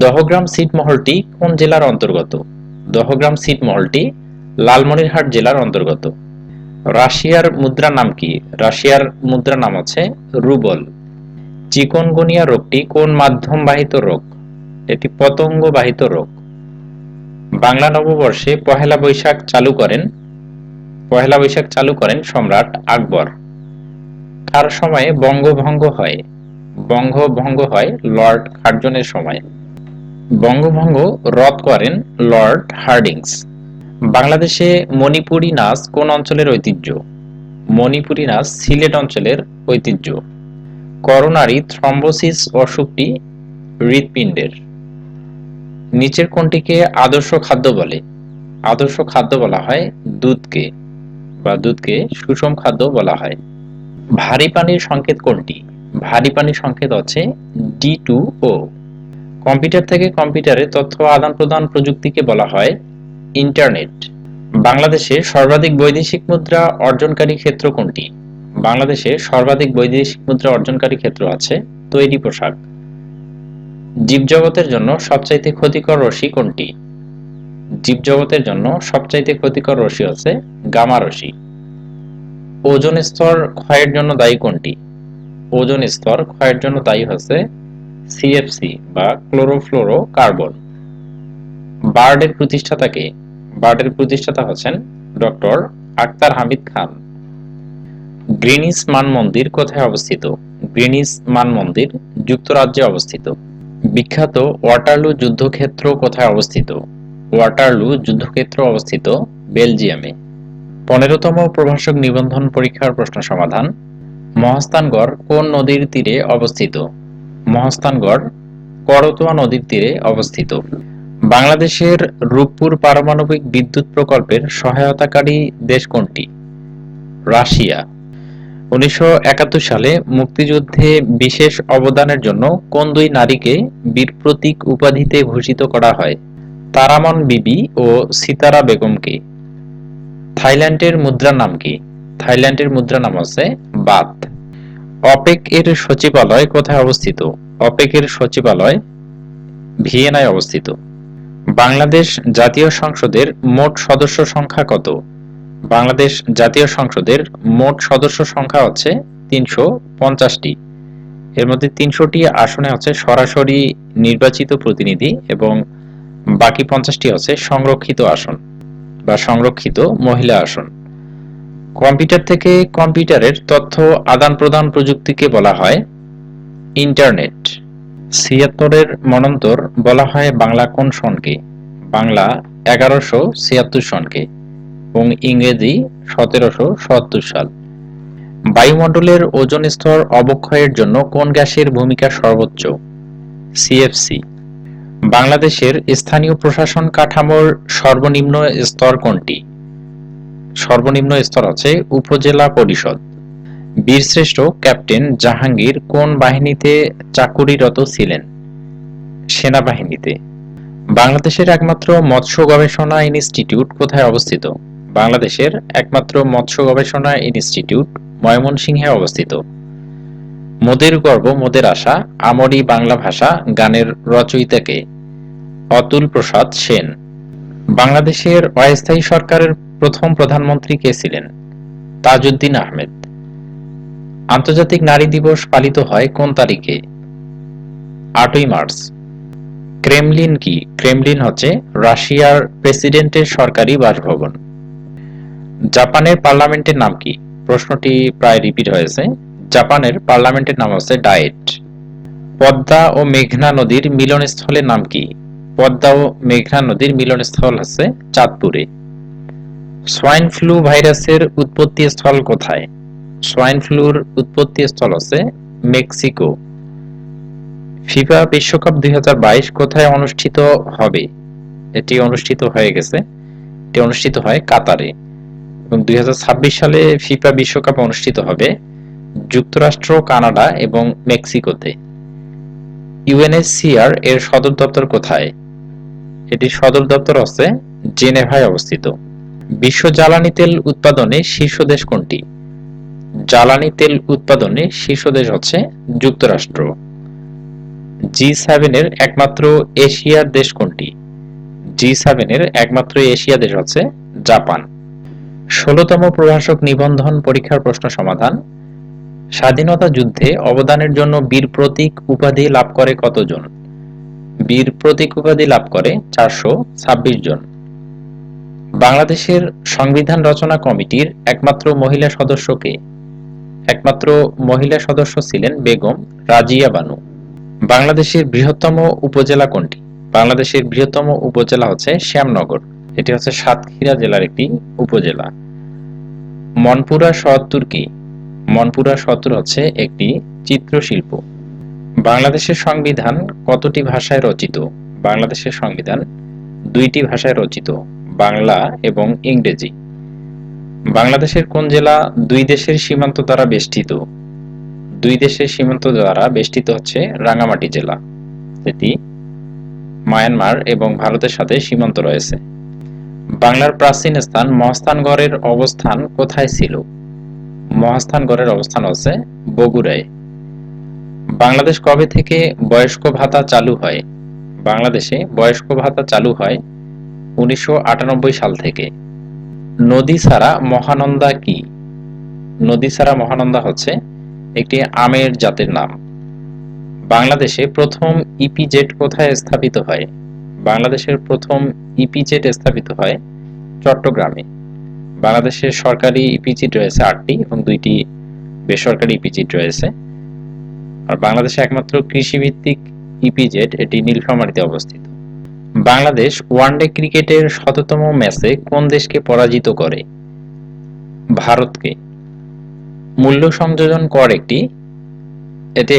দহগ্রাম ছিটমহলটি কোন জেলার অন্তর্গত? দহগ্রাম ছিটমহলটি লালমনিরহাট জেলার অন্তর্গত। রাশিয়ার মুদ্রা নাম কি? রাশিয়ার মুদ্রা নাম হচ্ছে রুবল। চিকনগুনিয়া রোগটি কোন মাধ্যম বাহিত রোগ? এটি পতঙ্গ বাহিত রোগ। বাংলা নববর্ষে পহেলা বৈশাখ চালু করেন সম্রাট আকবর। কার সময়ে বঙ্গভঙ্গ হয়? বঙ্গভঙ্গ হয় লর্ড কার্জনের সময়। বঙ্গভঙ্গ রদ করেন লর্ড হার্ডিঞ্জ। বাংলাদেশে মণিপুরী নাচ কোন অঞ্চলের ঐতিহ্য? মণিপুরী নাচ সিলেট অঞ্চলের ঐতিহ্য। করোনারি থ্রম্বোসিস অসুখটি হৃৎপিণ্ডের। নিচের কোনটিকে আদর্শ খাদ্য বলে? আদর্শ খাদ্য বলা হয় দুধকে, বা দুধকে সুষম খাদ্য বলা হয়। ভারী পানির সংকেত কোনটি? ভারী পানির সংকেত হচ্ছে D2O। কম্পিউটার থেকে কম্পিউটারে তথ্য আদান-প্রদান প্রযুক্তিকে বলা হয় ইন্টারনেট। বাংলাদেশে সর্বাধিক বৈদেশিক মুদ্রা অর্জনকারী ক্ষেত্র কোনটি? বাংলাদেশে সর্বাধিক বৈদেশিক মুদ্রা অর্জনকারী ক্ষেত্র আছে তৈরি পোশাক। জীবজগতের জন্য সবচাইতে ক্ষতিকর রশ্মি কোনটি? জীবজগতের জন্য সবচাইতে ক্ষতিকর রশ্মি হচ্ছে গামা রশ্মি। ওজোন স্তর ক্ষয়ের জন্য দায়ী কোনটি? ওজোন স্তর ক্ষয়ের জন্য দায়ী হচ্ছে সিএফসি বা ক্লোরোফ্লোরোকার্বন। বার্ডের প্রতিষ্ঠাতা কে? বার্ডের প্রতিষ্ঠাতা হচ্ছেন ডক্টর আখতার হামিদ খান। গ্রিনিচ মান মন্দির কোথায় অবস্থিত? গ্রিনিচ মান মন্দির যুক্তরাজ্যে অবস্থিত। বিখ্যাত ওয়াটারলু যুদ্ধক্ষেত্র কোথায় অবস্থিত? ওয়াটারলু যুদ্ধক্ষেত্র অবস্থিত বেলজিয়ামে। 15তম প্রভাষক নিবন্ধন পরীক্ষার প্রশ্ন সমাধান। মহাস্থানগড় কোন নদীর তীরে অবস্থিত? মহাস্থানগড় করতোয়া নদীর তীরে অবস্থিত। বাংলাদেশের রূপপুর পারমাণবিক বিদ্যুৎ প্রকল্পের সহায়তাকারী দেশ কোনটি? রাশিয়া। 1971 সালে মুক্তিযুদ্ধে বিশেষ অবদানের জন্য কোন দুই নারীকে বীর প্রতীক উপাধিতে ভূষিত করা হয়? তারামন বিবি ও সিতারা বেগমকে। থাইল্যান্ডের মুদ্রার নাম কি? থাইল্যান্ডের মুদ্রার নাম হচ্ছে বাত। অপেক এর সচিবালয় কোথায় অবস্থিত? অপেক এর সচিবালয় ভিয়েনায় অবস্থিত। বাংলাদেশ জাতীয় সংসদের মোট সদস্য সংখ্যা কত? বাংলাদেশ জাতীয় সংসদের মোট সদস্য সংখ্যা হচ্ছে 350টি। এর মধ্যে 300টি আসনে হচ্ছে সরাসরি নির্বাচিত প্রতিনিধি এবং বাকি 50টি হচ্ছে সংরক্ষিত আসন বা সংরক্ষিত মহিলা আসন। কম্পিউটার থেকে কম্পিউটারের তথ্য আদান-প্রদান প্রযুক্তিকে বলা হয় ইন্টারনেট। 76-এর মন্বন্তর বলা হয় বাংলা কোন সনকে? বাংলা 1176 সনকে এবং ইংরেজি 1777 সাল। বায়ুমণ্ডলের ওজোন স্তর অবক্ষয়ের জন্য কোন গ্যাসের ভূমিকা সর্বোচ্চ? সিএফসি। বাংলাদেশের স্থানীয় প্রশাসন কাঠামোর সর্বনিম্ন স্তর কোনটি? সর্বনিম্ন স্তর হচ্ছে উপজেলা পরিষদ। বীরশ্রেষ্ঠ ক্যাপ্টেন জাহাঙ্গীর কোন বাহিনীতে চাকুরিরত ছিলেন? সেনাবাহিনীতে। বাংলাদেশের একমাত্র মৎস্য গবেষণা ইনস্টিটিউট কোথায় অবস্থিত? বাংলাদেশের একমাত্র মৎস্য গবেষণা ইনস্টিটিউট ময়মনসিংহে অবস্থিত। মোদের গর্ব মোদের আশা আমরি বাংলা ভাষা গানের রচয়িতা কে? অতুল প্রসাদ সেন। বাংলাদেশের অস্থায়ী সরকারের প্রথম প্রধানমন্ত্রী কে ছিলেন? তাজউদ্দিন আহমেদ। আন্তর্জাতিক নারী দিবস পালিত হয় কোন তারিখে? 8ই মার্চ। ক্রেমলিন কি? ক্রেমলিন হচ্ছে রাশিয়ার প্রেসিডেন্টের সরকারি বাসভবন। জাপানের পার্লামেন্টের নাম কি? প্রশ্নটি প্রায় রিপিট হয়েছে। জাপানের পার্লামেন্টের নাম হচ্ছে ডায়েট। পদ্মা ও মেঘনা নদীর মিলনস্থলের নাম কি? পদ্মা ও মেঘনা নদীর মিলনস্থল হচ্ছে চাঁদপুরে। সোয়াইন ফ্লু ভাইরাসের উৎপত্তি স্থল কোথায়? সোয়াইন ফ্লুর উৎপত্তি স্থল হচ্ছে মেক্সিকো। ফিফা বিশ্বকাপ 2022 কোথায় অনুষ্ঠিত হবে? এটি অনুষ্ঠিত হয়ে গেছে। এটি অনুষ্ঠিত হয় কাতারে। এবং 2026 সালে ফিফা বিশ্বকাপ অনুষ্ঠিত হবে যুক্তরাষ্ট্র, কানাডা এবং মেক্সিকোতে। ইউএনএইচসিআর এর সদর দপ্তর কোথায়? এটির সদর দপ্তর হচ্ছে জেনেভায় অবস্থিত। বিশ্ব জ্বালানি তেল উৎপাদনে শীর্ষ দেশ কোনটি? জ্বালানি তেল উৎপাদনে শীর্ষ দেশ হচ্ছে যুক্তরাষ্ট্র। জি7 এর একমাত্র এশিয়ার দেশ কোনটি? জি7 এর একমাত্র এশিয়া দেশ হচ্ছে জাপান। 16তম প্রভাষক নিবন্ধন পরীক্ষার প্রশ্ন সমাধান। স্বাধীনতা যুদ্ধে অবদানের জন্য বীর প্রতীক উপাধি লাভ করে কতজন? বীর প্রতীক উপাধি লাভ করে 426 জন। বাংলাদেশের সংবিধান রচনা কমিটির একমাত্র মহিলা সদস্য কে? একমাত্র মহিলা সদস্য ছিলেন বেগম রাজিয়া বানু। বাংলাদেশের বৃহত্তম উপজেলা কোনটি? বাংলাদেশের বৃহত্তম উপজেলা হচ্ছে শ্যামনগর। এটি হচ্ছে সাতক্ষীরা জেলার একটি উপজেলা। মনপুরা সত্তর কি? মনপুরা সত্তর হচ্ছে একটি চিত্রশিল্প। বাংলাদেশের সংবিধান কতটি ভাষায় রচিত? বাংলাদেশের সংবিধান 2টি ভাষায় রচিত, বাংলা এবং ইংরেজি। বাংলাদেশের কোন জেলা দুই দেশের সীমান্ত দ্বারা বেষ্টিত? দুই দেশের সীমান্ত দ্বারা বেষ্টিত হচ্ছে রাঙ্গামাটি জেলা। এটি মায়ানমার এবং ভারতের সাথে সীমান্ত রয়েছে। বাংলার প্রাচীন স্থান মহাস্থানগড়ের অবস্থান কোথায় ছিল? মহাস্থানগড়ের অবস্থান হচ্ছে বগুড়ায়। বাংলাদেশ কবে থেকে বয়স্ক ভাতা চালু হয়? বাংলাদেশে বয়স্ক ভাতা চালু হয় 1998 সাল থেকে। নদী ছাড়া মহানন্দা কি? নদী ছাড়া মহানন্দা হচ্ছে একটি আমের জাতের নাম। বাংলাদেশে প্রথম ইপিজেড কোথায় স্থাপিত হয়? বাংলাদেশের প্রথম ইপিজেড স্থাপিত হয় চট্টগ্রামে। বাংলাদেশের সরকারি ইপিজেড রয়েছে 8টি এবং 2টি বেসরকারি ইপিজেড রয়েছে। আর বাংলাদেশে একমাত্র কৃষিভিত্তিক ইপিজেড এটি নীলফামারীতে অবস্থিত। বাংলাদেশ ওয়ানডে ক্রিকেটের ১৭তম ম্যাচে কোন দেশকে পরাজিত করে? ভারতকে। মূল্য সংযোজন কর এটি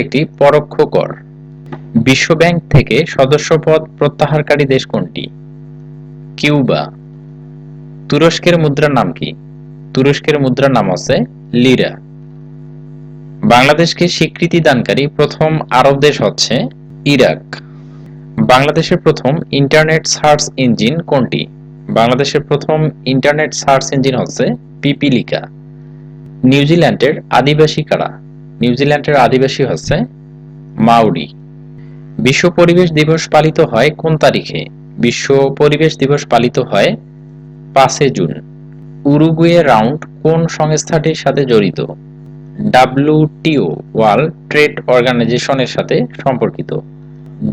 একটি পরোক্ষ কর। বিশ্ব ব্যাংক থেকে সদস্যপদ প্রত্যাহারকারী দেশ কোনটি? কিউবা। তুরস্কের মুদ্রার নাম কি? তুরস্কের মুদ্রার নাম হচ্ছে লিরা। বাংলাদেশকে স্বীকৃতি দানকারী প্রথম আরব দেশ হচ্ছে ইরাক। বাংলাদেশের প্রথম ইন্টারনেট সার্চ ইঞ্জিন কোনটি? বাংলাদেশের প্রথম ইন্টারনেট সার্চ ইঞ্জিন হচ্ছে পিপিলিকা। নিউজিল্যান্ডের আদিবাসী কারা? নিউজিল্যান্ডের আদিবাসী হচ্ছে মাউরি। বিশ্ব পরিবেশ দিবস পালিত হয় কোন তারিখে? বিশ্ব পরিবেশ দিবস পালিত হয় 5 জুন। উরুগুয়ে রাউন্ড কোন সংস্থাটির সাথে জড়িত? ডাব্লিউটিও ওয়ার্ল্ড ট্রেড অর্গানাইজেশনের সাথে সম্পর্কিত।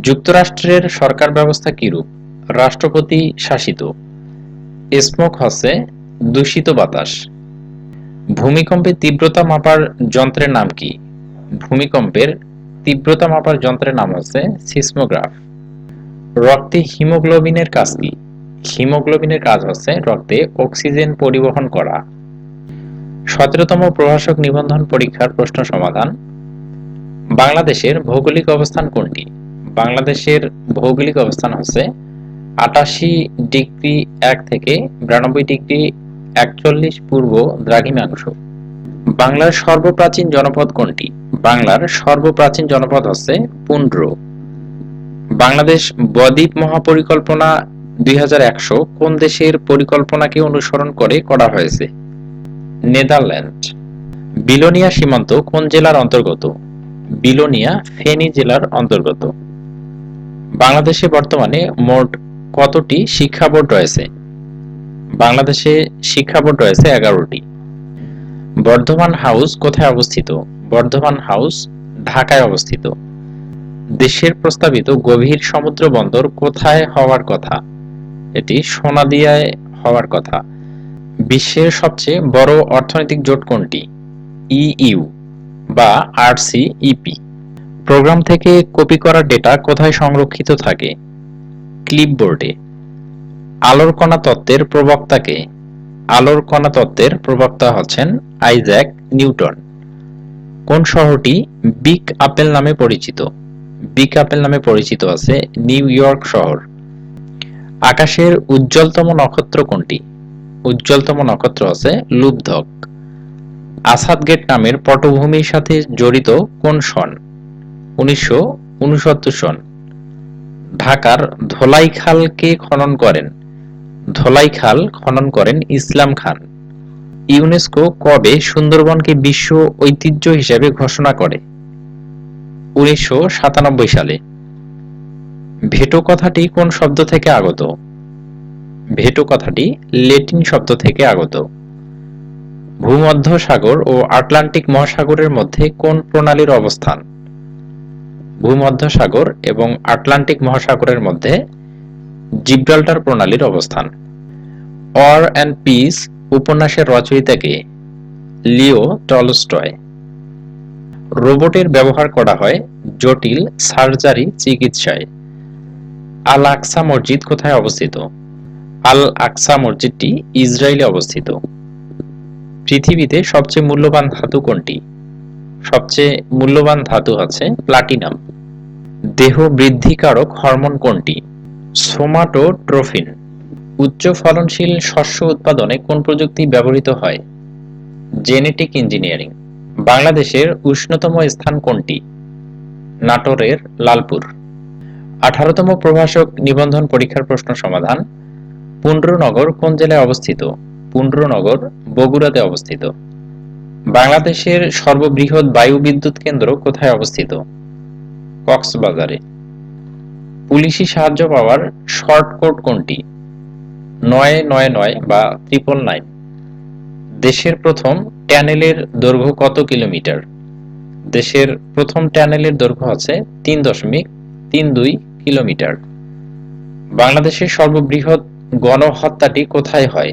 যুক্তরাষ্ট্রের সরকার ব্যবস্থা কিরূপ? রাষ্ট্রপতি শাসিত। স্মোক হচ্ছে দূষিত বাতাস। ভূমিকম্পের তীব্রতা মাপার যন্ত্রের নাম কি? ভূমিকম্পের তীব্রতা মাপার যন্ত্রের নাম হচ্ছে সিসমোগ্রাফ। রক্তে হিমোগ্লোবিনের কাজ কি? হিমোগ্লোবিনের কাজ হচ্ছে রক্তে অক্সিজেন পরিবহন করা। 17তম প্রভাষক নিবন্ধন পরীক্ষার প্রশ্ন সমাধান। বাংলাদেশের ভৌগোলিক অবস্থান কোনটি? বাংলাদেশের ভৌগোলিক অবস্থান হচ্ছে 88°1 থেকে 92°41 পূর্ব দ্রাঘিমাংশ। বাংলার সর্বপ্রাচীন জনপদ কোনটি? বাংলার সর্বপ্রাচীন জনপদ হচ্ছে পুন্ড্র। বাংলাদেশ বদ্বীপ মহাপরিকল্পনা 2100 কোন দেশের পরিকল্পনাকে অনুসরণ করে করা হয়েছে? নেদারল্যান্ড। বিলোনিয়া সীমান্ত কোন জেলার অন্তর্গত? বিলোনিয়া ফেনী জেলার অন্তর্গত। বাংলাদেশে বর্তমানে মোট কতটি শিক্ষা বোর্ড রয়েছে? বাংলাদেশে শিক্ষা বোর্ড রয়েছে 11টি। বর্ধমান হাউস কোথায় অবস্থিত? বর্ধমান হাউস ঢাকায় অবস্থিত। দেশের প্রস্তাবিত গভীর সমুদ্র বন্দর কোথায় হওয়ার কথা? এটি সোনাদিয়ায় হওয়ার কথা। বিশ্বের সবচেয়ে বড় অর্থনৈতিক জোট কোনটি? ইইউ বা আরসিইপি। প্রোগ্রাম থেকে কপি করা ডেটা কোথায় সংরক্ষিত থাকে? ক্লিপবোর্ডে। আলোর কণা তত্ত্বের প্রবক্তা কে? আলোর কণা তত্ত্বের প্রবক্তা হচ্ছেন আইজ্যাক নিউটন। কোন শহরটি বিগ আপেল নামে পরিচিত? বিগ আপেল নামে পরিচিত আছে নিউ ইয়র্ক শহর। আকাশের উজ্জ্বলতম নক্ষত্র কোনটি? উজ্জ্বলতম নক্ষত্র আছে লুব্ধক। আসাদ গেট নামের পটভূমির সাথে জড়িত কোন সন? 1969 সন। ঢাকার ধোলাই খাল কে খনন করেন? ধোলাই খাল খনন করেন ইসলাম খান। ইউনেস্কো কবে সুন্দরবনকে বিশ্ব ঐতিহ্য হিসেবে ঘোষণা করে? 1997 সালে। ভেটো কথাটি কোন শব্দ থেকে আগত? ভেটো কথাটি ল্যাটিন শব্দ থেকে আগত। ভূমধ্যসাগর ও আটলান্টিক মহাসাগরের মধ্যে কোন প্রণালীর অবস্থান? ভূমধ্যসাগর এবং আটলান্টিক মহাসাগরের মধ্যে জিব্রাল্টার প্রণালীর অবস্থান। ওয়ার অ্যান্ড পিস উপন্যাসের রচয়িতা কে? Leo Tolstoy. রোবটের ব্যবহার করা হয় জটিল সার্জারি চিকিৎসায়। আল আকসা মসজিদ কোথায় অবস্থিত? আল আকসা মসজিদটি ইসরায়েলে অবস্থিত। পৃথিবীতে সবচেয়ে মূল্যবান ধাতু কোনটি? সবচেয়ে মূল্যবান ধাতু হচ্ছে প্লাটিনাম। দেহ বৃদ্ধিকারক হরমোন কোনটি? সোমাটোট্রোফিন। উচ্চ ফলনশীল শস্য উৎপাদনে কোন প্রযুক্তি ব্যবহৃত হয়? Genetic engineering. বাংলাদেশের উষ্ণতম স্থান কোনটি? নাটোরের লালপুর। 18তম প্রভাষক নিবন্ধন পরীক্ষার প্রশ্ন সমাধান। পুন্ড্রনগর কোন জেলায় অবস্থিত? পুন্ড্রনগর বগুড়াতে অবস্থিত। বাংলাদেশের সর্ববৃহৎ বায়ু বিদ্যুৎ কেন্দ্র কোথায় অবস্থিত? কক্সবাজারে। পুলিশি সাহায্য পাওয়ার শর্ট কোড কোনটি? 999 বা 999। দেশের প্রথম টানেলের দৈর্ঘ্য কত কিলোমিটার? দেশের প্রথম টানেলের দৈর্ঘ্য হচ্ছে 3.32 কিলোমিটার। বাংলাদেশের সর্ববৃহৎ গণহত্যাটি কোথায় হয়?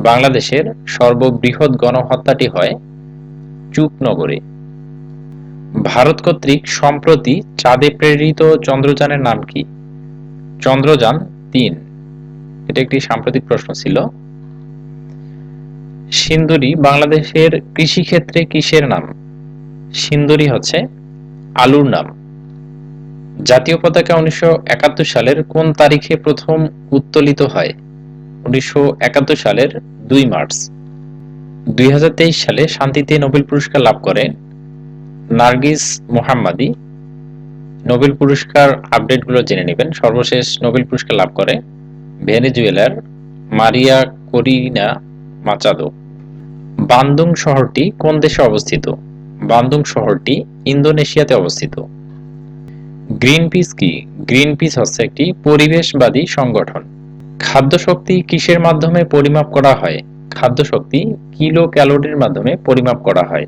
বাংলাদেশের সর্ববৃহৎ গণহত্যাটি হয় চুকনগরে। ভারত কর্তৃক সম্প্রতি চাঁদে প্রেরিত চন্দ্রযানের নাম কি? চন্দ্রযান-3। এটা একটি সাম্প্রতিক প্রশ্ন ছিল। সিন্দুরি বাংলাদেশের কৃষিক্ষেত্রে কিসের নাম? সিন্দুরি হচ্ছে আলুর নাম। জাতীয় পতাকা 1971 সালের কোন তারিখে প্রথম উত্তোলিত হয়? 1971 সালের 2 মার্চ। 2023 সালে শান্তিতে নোবেল পুরস্কার লাভ করে নার্গিস মোহাম্মদী। নোবেল পুরস্কার আপডেটগুলো জেনে নেবেন। সর্বশেষ নোবেল পুরস্কার লাভ করে ভেনেজুয়েলার মারিয়া করিনা মাচাদো। বান্দুং শহরটি কোন দেশে অবস্থিত? বান্দুং শহরটি ইন্দোনেশিয়াতে অবস্থিত। গ্রিনপিস কি? গ্রিনপিস হচ্ছে একটি পরিবেশবাদী সংগঠন। খাদ্য শক্তি কিসের মাধ্যমে পরিমাপ করা হয়? খাদ্য শক্তি কিলো ক্যালোরির মাধ্যমে পরিমাপ করা হয়।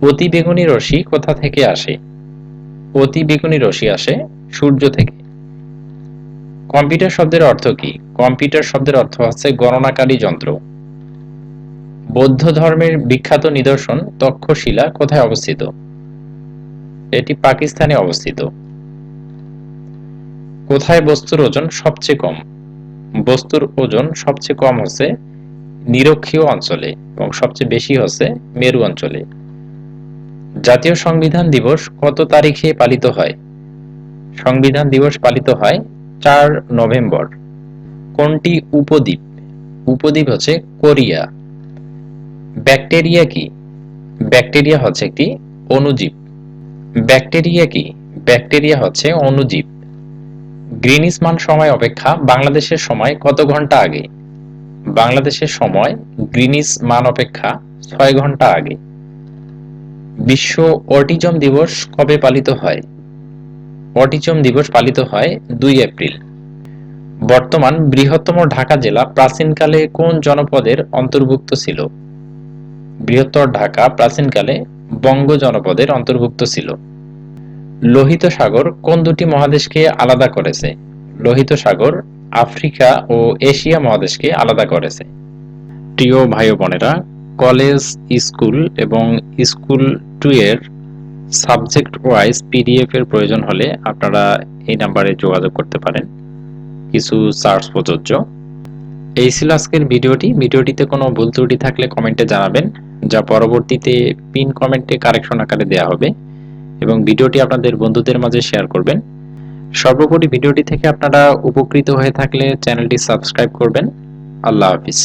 অতিবেগুনি রশ্মি কোথা থেকে আসে? অতিবেগুনি রশ্মি আসে সূর্য থেকে। কম্পিউটার শব্দের অর্থ কি? কম্পিউটার শব্দের অর্থ হচ্ছে গণনাকারী যন্ত্র। বৌদ্ধ ধর্মের বিখ্যাত নিদর্শন তক্ষশিলা কোথায় অবস্থিত? এটি পাকিস্তানে অবস্থিত। কোথায় বস্তুর ওজন সবচেয়ে কম? বস্তুর ওজন সবচেয়ে কম হচ্ছে নিরক্ষীয় অঞ্চলে এবং সবচেয়ে বেশি হচ্ছে মেরু অঞ্চলে। জাতীয় সংবিধান দিবস কত তারিখে পালিত হয়? সংবিধান দিবস পালিত হয় 4 নভেম্বর। কোনটি উপদ্বীপ? উপদ্বীপ হচ্ছে কোরিয়া। ব্যাকটেরিয়া কি? ব্যাকটেরিয়া হচ্ছে একটি অণুজীব। ব্যাকটেরিয়া কি? ব্যাকটেরিয়া হচ্ছে অণুজীব। গ্রিনিচ মান সময় অপেক্ষা বাংলাদেশের সময় কত ঘন্টা আগে? বাংলাদেশের সময় গ্রিনিচ মান অপেক্ষা 6 ঘন্টা আগে। বিশ্ব অটিজম দিবস কবে পালিত হয়? অটিজম দিবস পালিত হয় 2 এপ্রিল। বর্তমান বৃহত্তম ঢাকা জেলা প্রাচীনকালে কোন জনপদের অন্তর্ভুক্ত ছিল? বৃহত্তর ঢাকা প্রাচীনকালে বঙ্গ জনপদের অন্তর্ভুক্ত ছিল। লোহিত সাগর কোন দুটি মহাদেশকে আলাদা করেছে? লোহিত সাগর আফ্রিকা ও এশিয়া মহাদেশকে আলাদা করেছে। প্রিয় ভাই ও বোনেরা, কলেজ, স্কুল এবং স্কুল 2 এর সাবজেক্ট ওয়াইজ পিডিএফ এর প্রয়োজন হলে আপনারা এই নাম্বারে যোগাযোগ করতে পারেন। কিছু চার্জ প্রযোজ্য। এই ছিল আজকের ভিডিওটিতে কোনো ভুল ত্রুটি থাকলে কমেন্টে জানাবেন, যা পরবর্তীতে পিন কমেন্টে কারেকশন আকারে দেওয়া হবে, এবং ভিডিওটি আপনাদের বন্ধুদের মাঝে শেয়ার করবেন। সর্বোপরি ভিডিওটি থেকে আপনারা উপকৃত হয়ে থাকলে চ্যানেলটি সাবস্ক্রাইব করবেন। আল্লাহ হাফিজ।